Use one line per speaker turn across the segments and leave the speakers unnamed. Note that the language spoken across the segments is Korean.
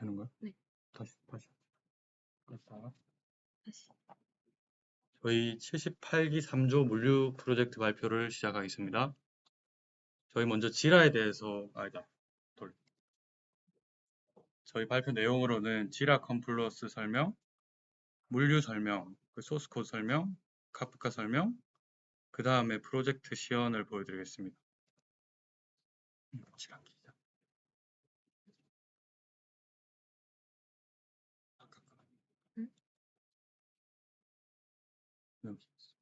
되는 거야?
네.
다시. 그렇다.
다시.
저희 78기 3조 물류 프로젝트 발표를 시작하겠습니다. 저희 먼저 지라에 대해서, 저희 발표 내용으로는 지라 컴플러스 설명, 물류 설명, 소스 코드 설명, 카프카 설명, 그 다음에 프로젝트 시연을 보여드리겠습니다. 지라 기자.
응?
여기 있어.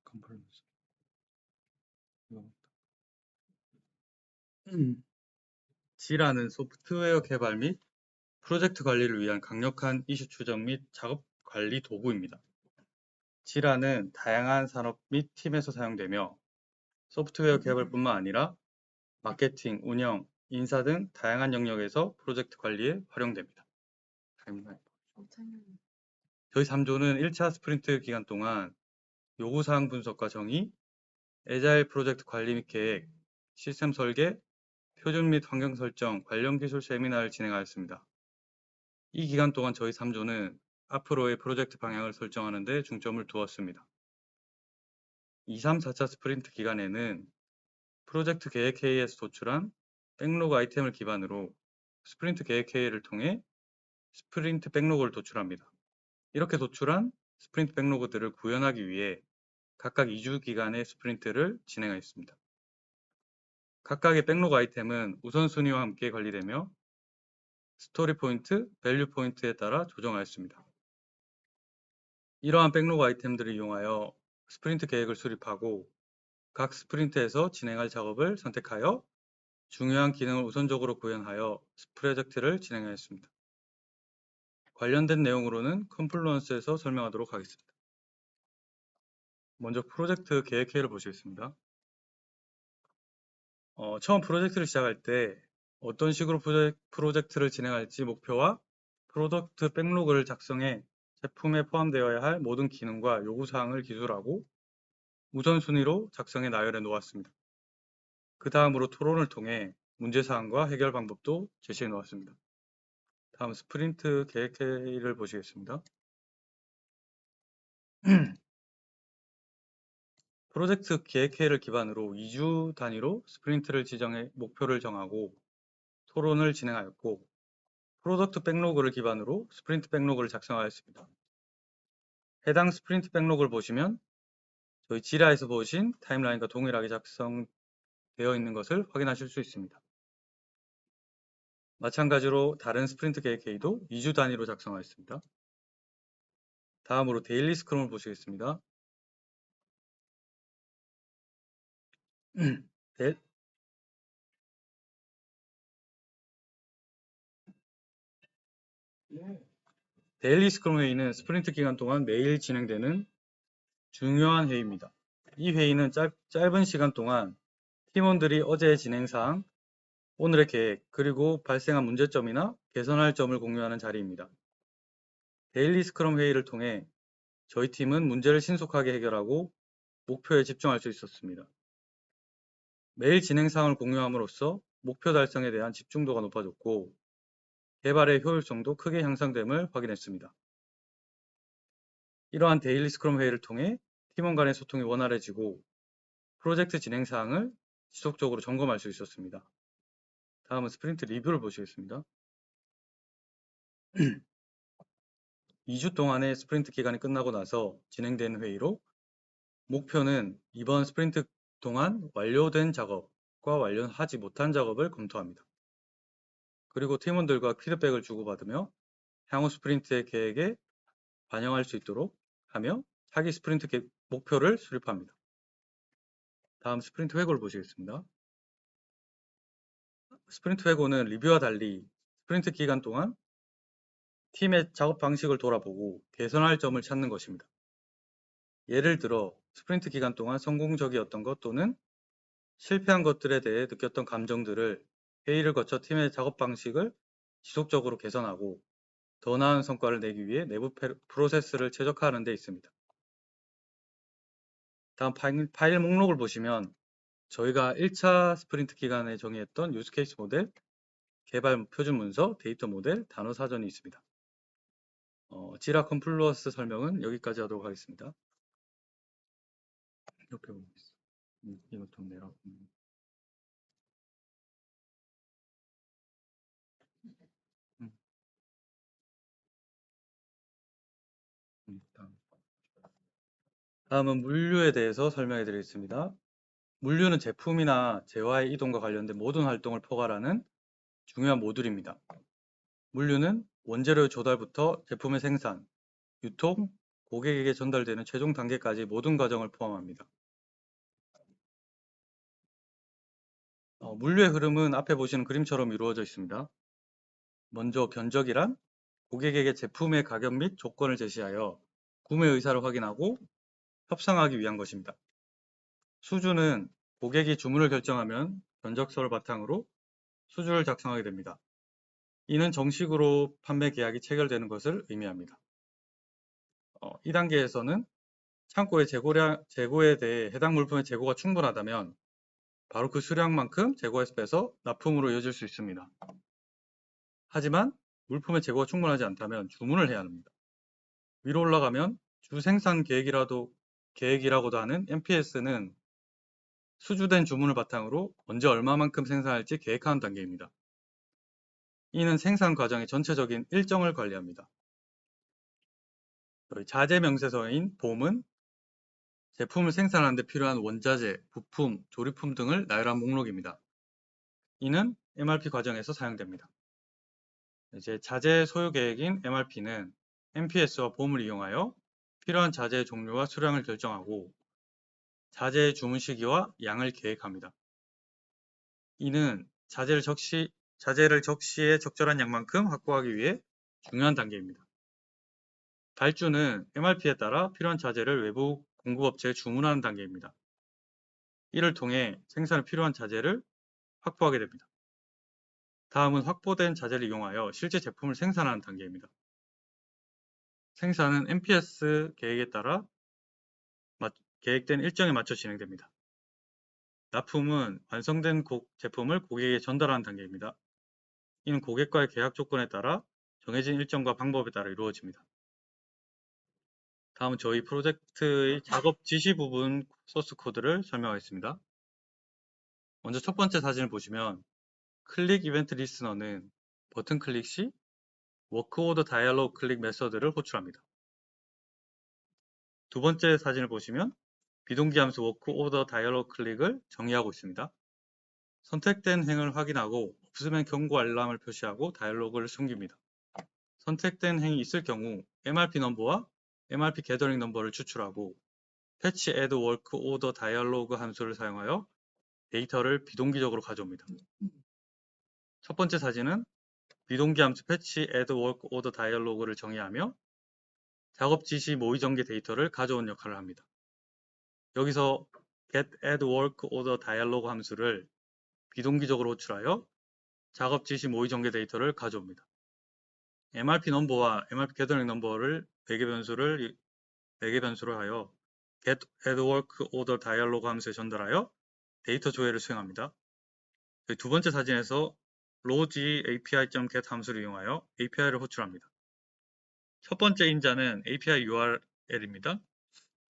컴플러스. 지라는 소프트웨어 개발 및 프로젝트 관리를 위한 강력한 이슈 추적 및 작업 관리 도구입니다. 지라는 다양한 산업 및 팀에서 사용되며 소프트웨어 개발뿐만 아니라 마케팅, 운영, 인사 등 다양한 영역에서 프로젝트 관리에 활용됩니다. 저희 3조는 1차 스프린트 기간 동안 요구사항 분석과 정의, 애자일 프로젝트 관리 및 계획, 시스템 설계, 표준 및 환경 설정, 관련 기술 세미나를 진행하였습니다. 이 기간 동안 저희 3조는 앞으로의 프로젝트 방향을 설정하는 데 중점을 두었습니다. 2, 3, 4차 스프린트 기간에는 프로젝트 계획 회의에서 도출한 백로그 아이템을 기반으로 스프린트 계획 회의를 통해 스프린트 백로그를 도출합니다. 이렇게 도출한 스프린트 백로그들을 구현하기 위해 각각 2주 기간의 스프린트를 진행하였습니다. 각각의 백로그 아이템은 우선순위와 함께 관리되며 스토리 포인트, 밸류 포인트에 따라 조정하였습니다. 이러한 백로그 아이템들을 이용하여 스프린트 계획을 수립하고 각 스프린트에서 진행할 작업을 선택하여 중요한 기능을 우선적으로 구현하여 프로젝트를 진행하였습니다. 관련된 내용으로는 컨플루언스에서 설명하도록 하겠습니다. 먼저 프로젝트 계획 회의를 보시겠습니다. 처음 프로젝트를 시작할 때 어떤 식으로 프로젝트를 진행할지 목표와 프로덕트 백로그를 작성해 제품에 포함되어야 할 모든 기능과 요구사항을 기술하고 우선순위로 작성해 나열해 놓았습니다. 그 다음으로 토론을 통해 문제사항과 해결 방법도 제시해 놓았습니다. 다음 스프린트 계획 회의를 보시겠습니다. 프로젝트 계획 회의를 기반으로 2주 단위로 스프린트를 지정해 목표를 정하고 토론을 진행하였고 프로덕트 백로그를 기반으로 스프린트 백로그를 작성하였습니다. 해당 스프린트 백로그를 보시면 저희 지라에서 보신 타임라인과 동일하게 작성되어 있는 것을 확인하실 수 있습니다. 마찬가지로 다른 스프린트 계획 회의도 2주 단위로 작성하였습니다. 다음으로 데일리 스크럼을 보시겠습니다. 데일리 스크럼 회의는 스프린트 기간 동안 매일 진행되는 중요한 회의입니다. 이 회의는 짧은 시간 동안 팀원들이 어제의 진행사항, 오늘의 계획, 그리고 발생한 문제점이나 개선할 점을 공유하는 자리입니다. 데일리 스크럼 회의를 통해 저희 팀은 문제를 신속하게 해결하고 목표에 집중할 수 있었습니다. 매일 진행사항을 공유함으로써 목표 달성에 대한 집중도가 높아졌고 개발의 효율성도 크게 향상됨을 확인했습니다. 이러한 데일리 스크럼 회의를 통해 팀원 간의 소통이 원활해지고 프로젝트 진행 사항을 지속적으로 점검할 수 있었습니다. 다음은 스프린트 리뷰를 보시겠습니다. 2주 동안의 스프린트 기간이 끝나고 나서 진행된 회의로 목표는 이번 스프린트 동안 완료된 작업과 완료하지 못한 작업을 검토합니다. 그리고 팀원들과 피드백을 주고받으며 향후 스프린트의 계획에 반영할 수 있도록 하며 차기 스프린트 목표를 수립합니다. 다음 스프린트 회고를 보시겠습니다. 스프린트 회고는 리뷰와 달리 스프린트 기간 동안 팀의 작업 방식을 돌아보고 개선할 점을 찾는 것입니다. 예를 들어 스프린트 기간 동안 성공적이었던 것 또는 실패한 것들에 대해 느꼈던 감정들을 회의를 거쳐 팀의 작업 방식을 지속적으로 개선하고 더 나은 성과를 내기 위해 내부 프로세스를 최적화하는 데 있습니다. 다음 파일 목록을 보시면 저희가 1차 스프린트 기간에 정의했던 유스케이스 모델, 개발 표준 문서, 데이터 모델, 단어 사전이 있습니다. 지라 컴플러스 설명은 여기까지 하도록 하겠습니다. 이렇게 보고 있어. 이것 좀 내라. 다음은 물류에 대해서 설명해 드리겠습니다. 물류는 제품이나 재화의 이동과 관련된 모든 활동을 포괄하는 중요한 모듈입니다. 물류는 원재료 조달부터 제품의 생산, 유통, 고객에게 전달되는 최종 단계까지 모든 과정을 포함합니다. 물류의 흐름은 앞에 보시는 그림처럼 이루어져 있습니다. 먼저 견적이란 고객에게 제품의 가격 및 조건을 제시하여 구매 의사를 확인하고 협상하기 위한 것입니다. 수주는 고객이 주문을 결정하면 견적서를 바탕으로 수주를 작성하게 됩니다. 이는 정식으로 판매 계약이 체결되는 것을 의미합니다. 이 단계에서는 창고의 재고에 대해 해당 물품의 재고가 충분하다면 바로 그 수량만큼 재고에서 빼서 납품으로 이어질 수 있습니다. 하지만 물품의 재고가 충분하지 않다면 주문을 해야 합니다. 위로 올라가면 주생산 계획이라고도 하는 MPS는 수주된 주문을 바탕으로 언제 얼마만큼 생산할지 계획하는 단계입니다. 이는 생산 과정의 전체적인 일정을 관리합니다. 자재 명세서인 봄은 제품을 생산하는 데 필요한 원자재, 부품, 조립품 등을 나열한 목록입니다. 이는 MRP 과정에서 사용됩니다. 이제 자재 소요 계획인 MRP는 MPS와 봄을 이용하여 필요한 자재의 종류와 수량을 결정하고 자재의 주문 시기와 양을 계획합니다. 이는 자재를 적시에 적절한 양만큼 확보하기 위해 중요한 단계입니다. 발주는 MRP에 따라 필요한 자재를 외부 공급업체에 주문하는 단계입니다. 이를 통해 생산에 필요한 자재를 확보하게 됩니다. 다음은 확보된 자재를 이용하여 실제 제품을 생산하는 단계입니다. 생산은 MPS 계획에 따라 계획된 일정에 맞춰 진행됩니다. 납품은 완성된 제품을 고객에게 전달하는 단계입니다. 이는 고객과의 계약 조건에 따라 정해진 일정과 방법에 따라 이루어집니다. 다음은 저희 프로젝트의 작업 지시 부분 소스 코드를 설명하겠습니다. 먼저 첫 번째 사진을 보시면 클릭 이벤트 리스너는 버튼 클릭 시 워크 오더 다이얼로그 클릭 메서드를 호출합니다. 두 번째 사진을 보시면 비동기 함수 워크 오더 다이얼로그 클릭을 정의하고 있습니다. 선택된 행을 확인하고 없으면 경고 알람을 표시하고 다이얼로그를 숨깁니다. 선택된 행이 있을 경우 MRP 넘버와 MRP 게더링 넘버를 추출하고 패치 add work order dialog 함수를 사용하여 데이터를 비동기적으로 가져옵니다. 첫 번째 사진은 비동기 함수 패치 add work order dialog를 정의하며 작업 지시 모의 전개 데이터를 가져온 역할을 합니다. 여기서 get add work order dialog 함수를 비동기적으로 호출하여 작업 지시 모의 전개 데이터를 가져옵니다. MRP 넘버와 MRP 게더링 넘버를 매개 변수로 하여 get add work order dialog 함수에 전달하여 데이터 조회를 수행합니다. 두 번째 사진에서 log api.get 함수를 이용하여 API를 호출합니다. 첫 번째 인자는 API URL입니다.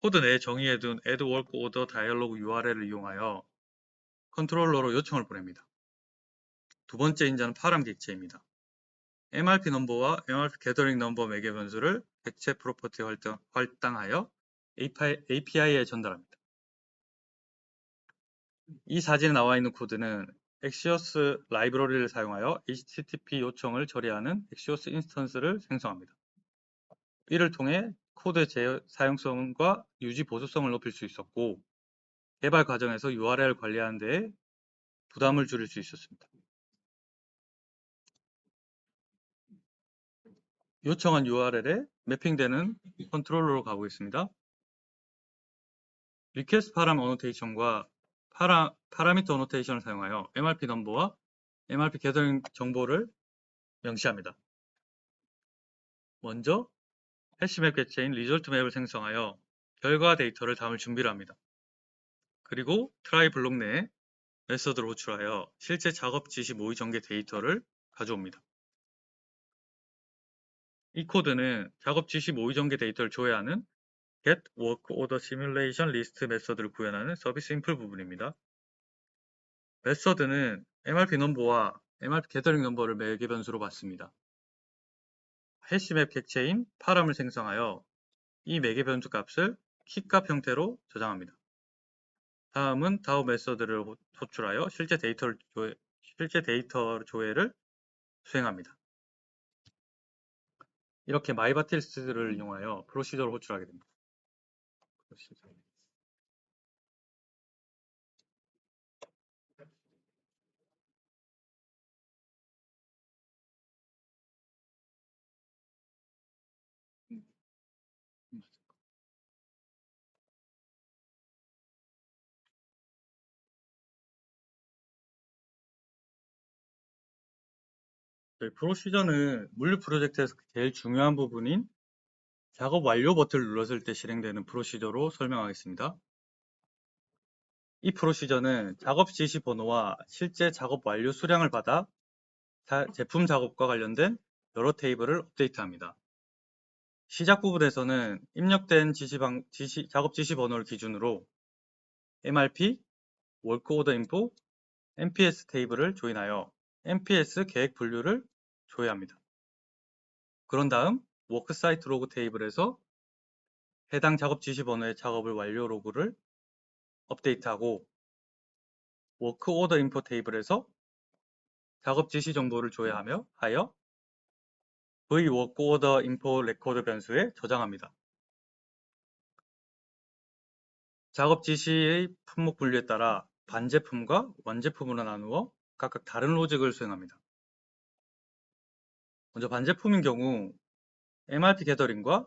코드 내에 정의해둔 add work order dialog URL을 이용하여 컨트롤러로 요청을 보냅니다. 두 번째 인자는 파람 객체입니다. MRP 넘버와 MRP 게더링 넘버 매개 변수를 객체 프로퍼티에 할당하여 API에 전달합니다. 이 사진에 나와 있는 코드는 Axios 라이브러리를 사용하여 HTTP 요청을 처리하는 Axios 인스턴스를 생성합니다. 이를 통해 코드의 사용성과 유지 보수성을 높일 수 있었고 개발 과정에서 URL을 관리하는 데 부담을 줄일 수 있었습니다. 요청한 URL에 매핑되는 컨트롤러로 가보겠습니다. 리퀘스트 파람 어노테이션과 파라미터 어노테이션을 사용하여 MRP 넘버와 MRP 게더링 정보를 명시합니다. 먼저 해시맵 객체인 리졸트 맵을 생성하여 결과 데이터를 담을 준비를 합니다. 그리고 트라이 블록 내에 메서드를 호출하여 실제 작업 지시 모의 전개 데이터를 가져옵니다. 이 코드는 작업 지시 모의 전개 데이터를 조회하는 get work order simulation list 메서드를 구현하는 서비스 인풀 부분입니다. 메서드는 MRP 넘버와 MRP 게더링 넘버를 매개 변수로 받습니다. 해시맵 객체인 파람을 생성하여 이 매개 변수 값을 키값 형태로 저장합니다. 다음은 다우 메서드를 호출하여 실제 데이터 조회를 수행합니다. 이렇게 마이바틸스를 이용하여 프로시저를 호출하게 됩니다. 저희 프로시저는 물류 프로젝트에서 제일 중요한 부분인 작업 완료 버튼을 눌렀을 때 실행되는 프로시저로 설명하겠습니다. 이 프로시저는 작업 지시 번호와 실제 작업 완료 수량을 받아 제품 작업과 관련된 여러 테이블을 업데이트합니다. 시작 부분에서는 입력된 작업 지시 번호를 기준으로 MRP, Work Order Info, MPS 테이블을 조인하여 MPS 계획 분류를 조회합니다. 그런 다음 워크사이트 로그 테이블에서 해당 작업 지시 번호의 작업을 완료 로그를 업데이트하고 워크 오더 인포 테이블에서 작업 지시 정보를 조회하여 V 워크 오더 인포 레코드 변수에 저장합니다. 작업 지시의 품목 분류에 따라 반제품과 원제품으로 나누어 각각 다른 로직을 수행합니다. 먼저 반제품인 경우 MRP 게더링과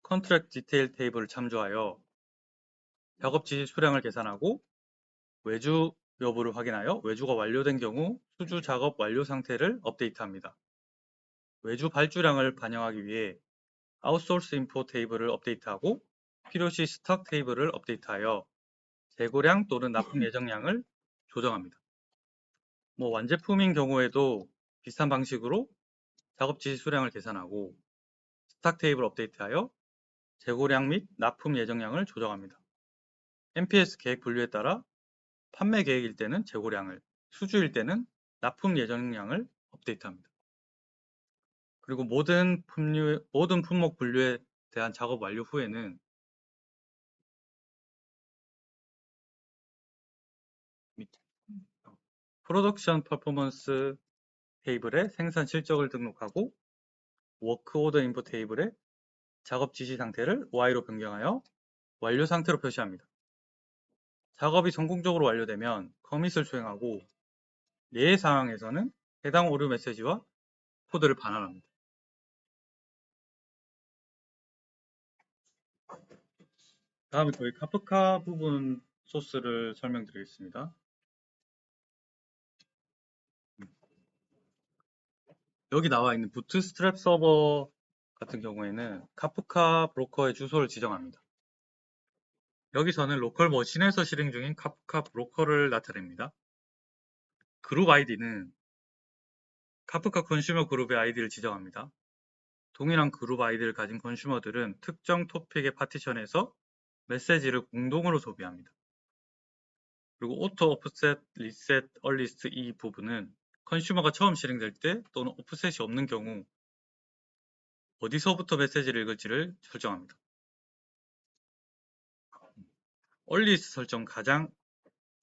컨트랙트 디테일 테이블을 참조하여 작업 지시 수량을 계산하고 외주 여부를 확인하여 외주가 완료된 경우 수주 작업 완료 상태를 업데이트합니다. 외주 발주량을 반영하기 위해 아웃소스 인포 테이블을 업데이트하고 필요시 스톡 테이블을 업데이트하여 재고량 또는 납품 예정량을 조정합니다. 완제품인 경우에도 비슷한 방식으로 작업 지시 수량을 계산하고 스톡 테이블 업데이트하여 재고량 및 납품 예정량을 조정합니다. MPS 계획 분류에 따라 판매 계획일 때는 재고량을, 수주일 때는 납품 예정량을 업데이트합니다. 그리고 모든 품목 분류에 대한 작업 완료 후에는 프로덕션 퍼포먼스 테이블에 생산 실적을 등록하고 워크 오더 인포 테이블에 작업 지시 상태를 Y로 변경하여 완료 상태로 표시합니다. 작업이 성공적으로 완료되면 커밋을 수행하고 예외 상황에서는 해당 오류 메시지와 코드를 반환합니다. 다음에 저희 카프카 부분 소스를 설명드리겠습니다. 여기 나와 있는 부트스트랩 서버 같은 경우에는 카프카 브로커의 주소를 지정합니다. 여기서는 로컬 머신에서 실행 중인 카프카 브로커를 나타냅니다. 그룹 아이디는 카프카 컨슈머 그룹의 아이디를 지정합니다. 동일한 그룹 아이디를 가진 컨슈머들은 특정 토픽의 파티션에서 메시지를 공동으로 소비합니다. 그리고 오토 오프셋 리셋 얼리스트 이 부분은 컨슈머가 처음 실행될 때 또는 오프셋이 없는 경우 어디서부터 메시지를 읽을지를 설정합니다. 얼리스트 설정 가장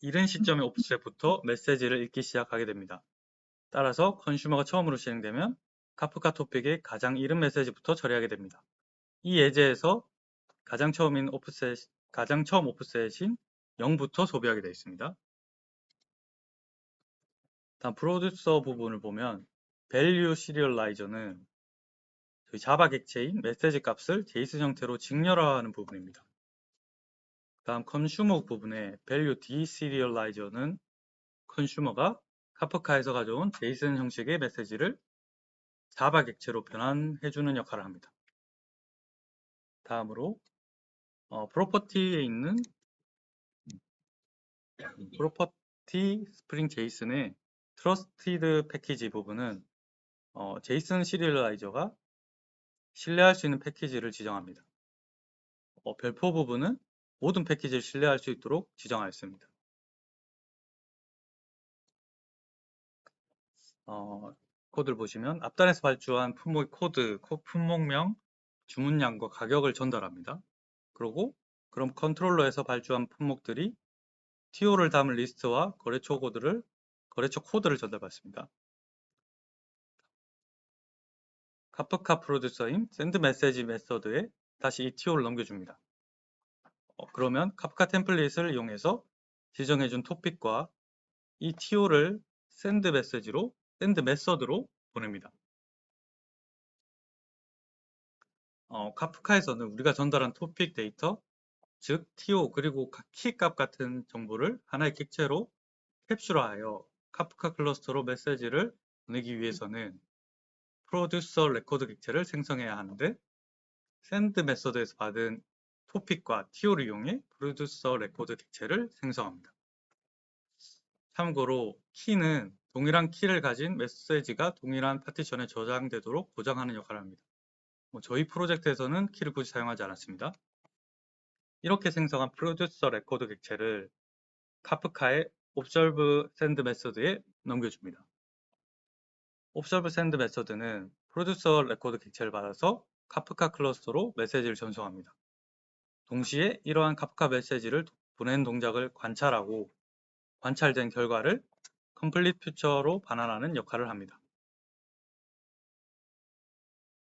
이른 시점의 오프셋부터 메시지를 읽기 시작하게 됩니다. 따라서 컨슈머가 처음으로 실행되면 카프카 토픽의 가장 이른 메시지부터 처리하게 됩니다. 이 예제에서 가장 처음 오프셋인 0부터 소비하게 되어 있습니다. 다음 프로듀서 부분을 보면 value serialization은 저희 자바 객체인 메시지 값을 JSON 형태로 직렬화하는 부분입니다. 다음 컨슈머 부분의 value deserialization은 컨슈머가 카프카에서 가져온 JSON 형식의 메시지를 자바 객체로 변환해주는 역할을 합니다. 다음으로 프로퍼티에 있는 프로퍼티 스프링 제이슨의 트러스티드 패키지 부분은 제이슨 시리얼라이저가 신뢰할 수 있는 패키지를 지정합니다. 별표 부분은 모든 패키지를 신뢰할 수 있도록 지정하였습니다. 코드를 보시면 앞단에서 발주한 품목의 코드, 품목명, 주문량과 가격을 전달합니다. 그리고 그럼 컨트롤러에서 발주한 품목들이 TO를 담은 리스트와 거래처 코드를 전달받습니다. 카프카 프로듀서인 샌드 메시지 메서드에 다시 이 TO를 넘겨줍니다. 그러면 카프카 템플릿을 이용해서 지정해준 토픽과 이 TO를 샌드 메서드로 보냅니다. 카프카에서는 우리가 전달한 토픽 데이터, 즉 TO 그리고 키값 같은 정보를 하나의 객체로 캡슐화하여 카프카 클러스터로 메시지를 보내기 위해서는 프로듀서 레코드 객체를 생성해야 하는데 샌드 메서드에서 받은 토픽과 TO를 이용해 프로듀서 레코드 객체를 생성합니다. 참고로 키는 동일한 키를 가진 메시지가 동일한 파티션에 저장되도록 보장하는 역할을 합니다. 저희 프로젝트에서는 키를 굳이 사용하지 않았습니다. 이렇게 생성한 프로듀서 레코드 객체를 카프카의 observe send 메서드에 넘겨줍니다. observe send 메서드는 프로듀서 레코드 객체를 받아서 카프카 클러스터로 메시지를 전송합니다. 동시에 이러한 카프카 메시지를 보낸 동작을 관찰하고 관찰된 결과를 complete future로 반환하는 역할을 합니다.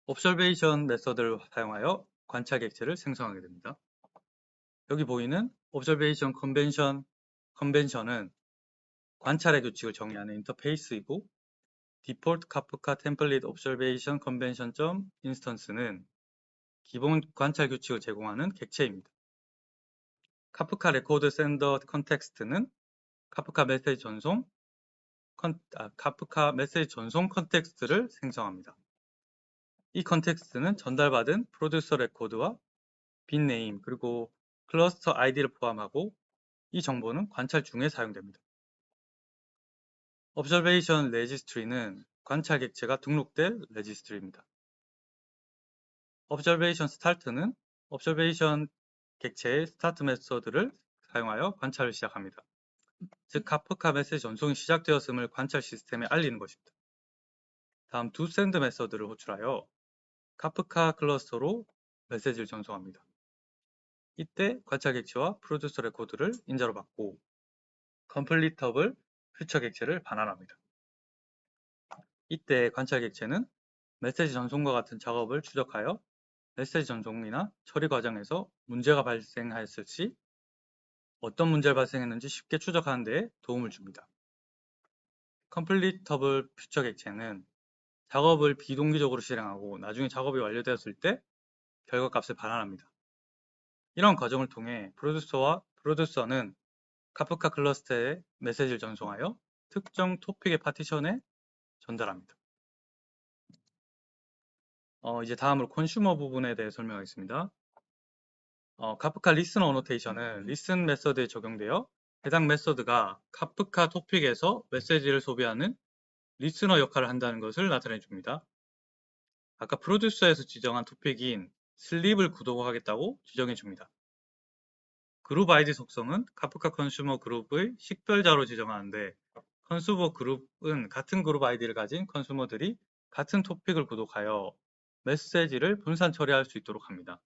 observation 메서드를 사용하여 관찰 객체를 생성하게 됩니다. 여기 보이는 observation 컨벤션은 관찰의 규칙을 정의하는 인터페이스이고 default Kafka template observation convention.instance는 기본 관찰 규칙을 제공하는 객체입니다. 카프카 레코드 샌더 컨텍스트는 카프카 메시지 전송 컨텍스트를 생성합니다. 이 컨텍스트는 전달받은 프로듀서 레코드와 빈네임 그리고 클러스터 아이디를 포함하고 이 정보는 관찰 중에 사용됩니다. Observation Registry는 관찰 객체가 등록될 레지스트리입니다. Observation Start는 Observation 객체의 스타트 메서드를 사용하여 관찰을 시작합니다. 즉, 카프카 메시지 전송이 시작되었음을 관찰 시스템에 알리는 것입니다. 다음 두 샌드 메서드를 호출하여 카프카 클러스터로 메시지를 전송합니다. 이때 관찰 객체와 프로듀서 레코드를 인자로 받고 컴플리터블 퓨처 객체를 반환합니다. 이때 관찰 객체는 메시지 전송과 같은 작업을 추적하여 메시지 전송이나 처리 과정에서 문제가 발생하였을 시 어떤 문제를 발생했는지 쉽게 추적하는 데 도움을 줍니다. 컴플리터블 퓨처 객체는 작업을 비동기적으로 실행하고 나중에 작업이 완료되었을 때 결과값을 반환합니다. 이런 과정을 통해 프로듀서는 카프카 클러스터에 메시지를 전송하여 특정 토픽의 파티션에 전달합니다. 이제 다음으로 컨슈머 부분에 대해 설명하겠습니다. 카프카 리슨 어노테이션은 리슨 메서드에 적용되어 해당 메서드가 카프카 토픽에서 메시지를 소비하는 리스너 역할을 한다는 것을 나타내 줍니다. 아까 프로듀서에서 지정한 토픽인 슬립을 구독하겠다고 지정해 줍니다. 그룹 아이디 속성은 카프카 컨슈머 그룹의 식별자로 지정하는데 컨슈머 그룹은 같은 그룹 아이디를 가진 컨슈머들이 같은 토픽을 구독하여 메시지를 분산 처리할 수 있도록 합니다.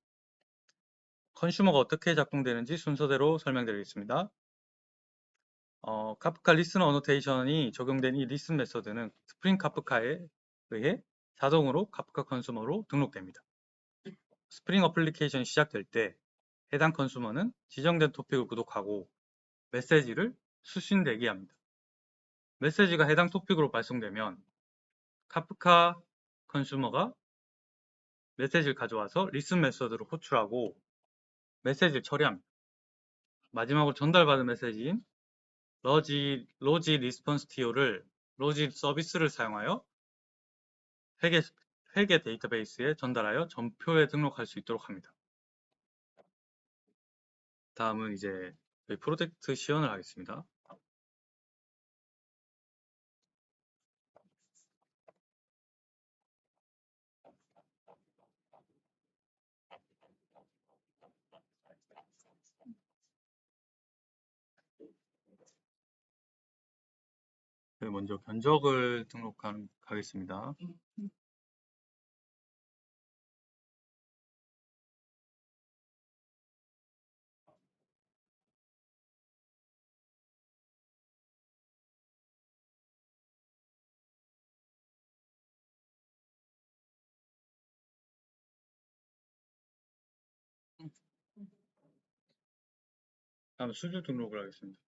컨슈머가 어떻게 작동되는지 순서대로 설명드리겠습니다. 카프카 리슨 어노테이션이 적용된 이 리슨 메서드는 스프링 카프카에 의해 자동으로 카프카 컨슈머로 등록됩니다. 스프링 어플리케이션이 시작될 때 해당 컨슈머는 지정된 토픽을 구독하고 메시지를 수신 대기합니다. 메시지가 해당 토픽으로 발송되면 카프카 컨슈머가 메시지를 가져와서 리슨 메서드로 호출하고 메시지를 처리합니다. 마지막으로 전달받은 메시지인 로지 리스폰스 TO를 로지 서비스를 사용하여 회계 데이터베이스에 전달하여 전표에 등록할 수 있도록 합니다. 다음은 이제 저희 프로젝트 시연을 하겠습니다. 먼저 견적을 등록하겠습니다. 다음 수주 등록을 하겠습니다.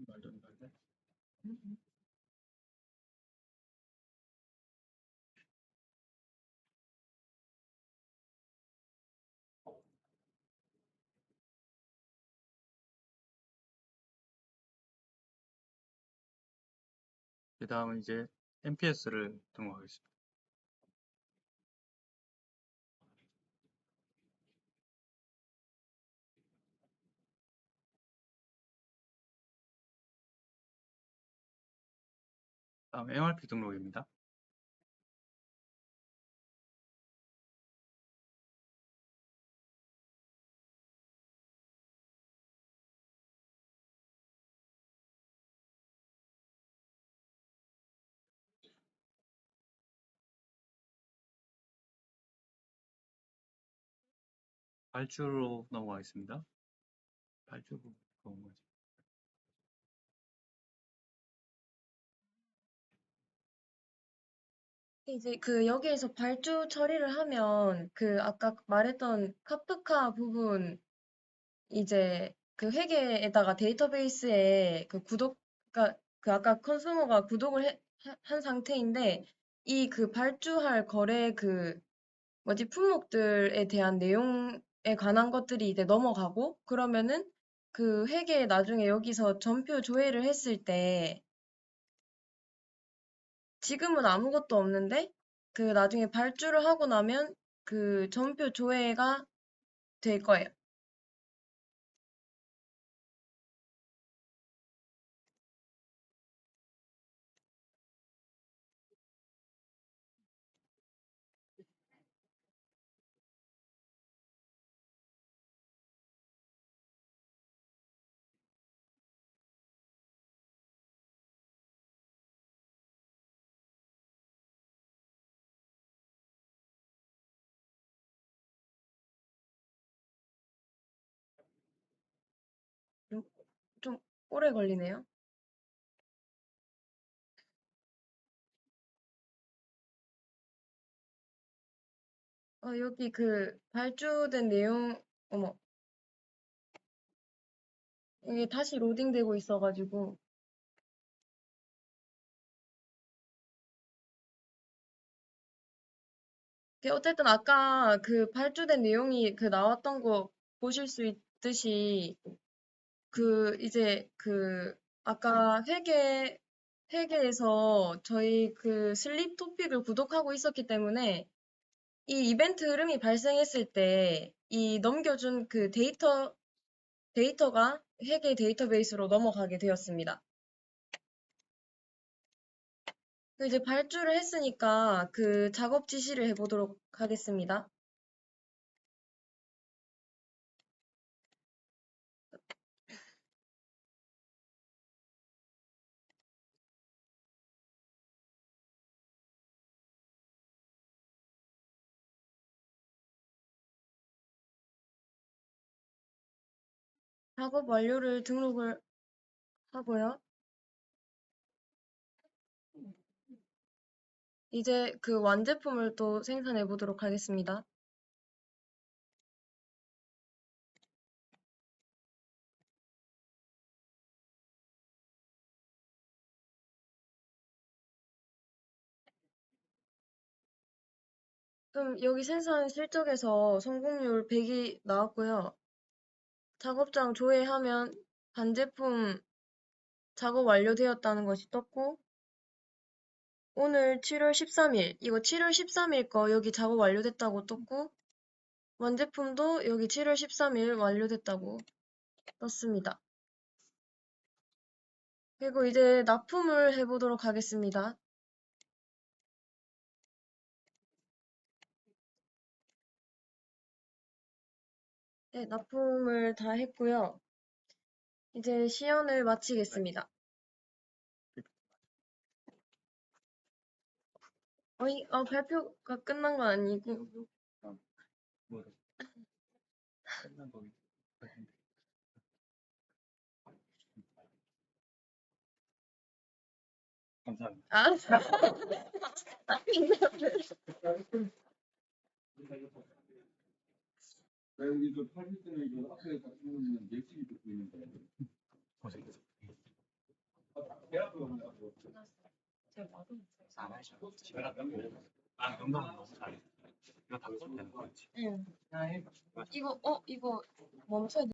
말도 안 돼. 그 다음은 이제 NPS를 등록하겠습니다. 다음 MRP 등록입니다. 발주로 넘어가겠습니다. 발주 넘어가죠.
이제 그 여기에서 발주 처리를 하면 그 아까 말했던 카프카 부분 이제 그 회계에다가 데이터베이스에 그 그러니까 그 아까 컨슈머가 구독을 한 상태인데 이 그 발주할 거래 그 뭐지 품목들에 대한 내용에 관한 것들이 이제 넘어가고 그러면은 그 회계에 나중에 여기서 전표 조회를 했을 때 지금은 아무것도 없는데 그 나중에 발주를 하고 나면 그 전표 조회가 될 거예요. 좀, 좀 오래 걸리네요. 여기 그 발주된 내용, 어머, 이게 다시 로딩되고 있어가지고. 어쨌든 아까 그 발주된 내용이 그 나왔던 거 보실 수 있듯이 그 이제 그 아까 회계에서 저희 그 슬립 토픽을 구독하고 있었기 때문에 이 이벤트 흐름이 발생했을 때 이 넘겨준 그 데이터가 회계 데이터베이스로 넘어가게 되었습니다. 이제 발주를 했으니까 그 작업 지시를 해보도록 하겠습니다. 작업 완료를 등록을 하고요. 이제 그 완제품을 또 생산해 보도록 하겠습니다. 그럼 여기 생산 실적에서 성공률 100이 나왔고요. 작업장 조회하면 반제품 작업 완료되었다는 것이 떴고, 오늘 7월 13일, 이거 7월 13일 거 여기 작업 완료됐다고 떴고, 완제품도 여기 7월 13일 완료됐다고 떴습니다. 그리고 이제 납품을 해보도록 하겠습니다. 네, 납품을 다 했고요. 이제 시연을 마치겠습니다. 발표가 끝난 건 아니고.
뭐를 끝난 거기. 감사합니다.
아,
여기 좀 80대는 이거 앞에 같이 있는 예측이 듣고 있는데.
고생했어.
제가 와도
안 하셔. 집에 갔다 오고. 영상은 너무 잘해. 이거 다 써도 되는 거지.
응. 이거 멈춰야 돼.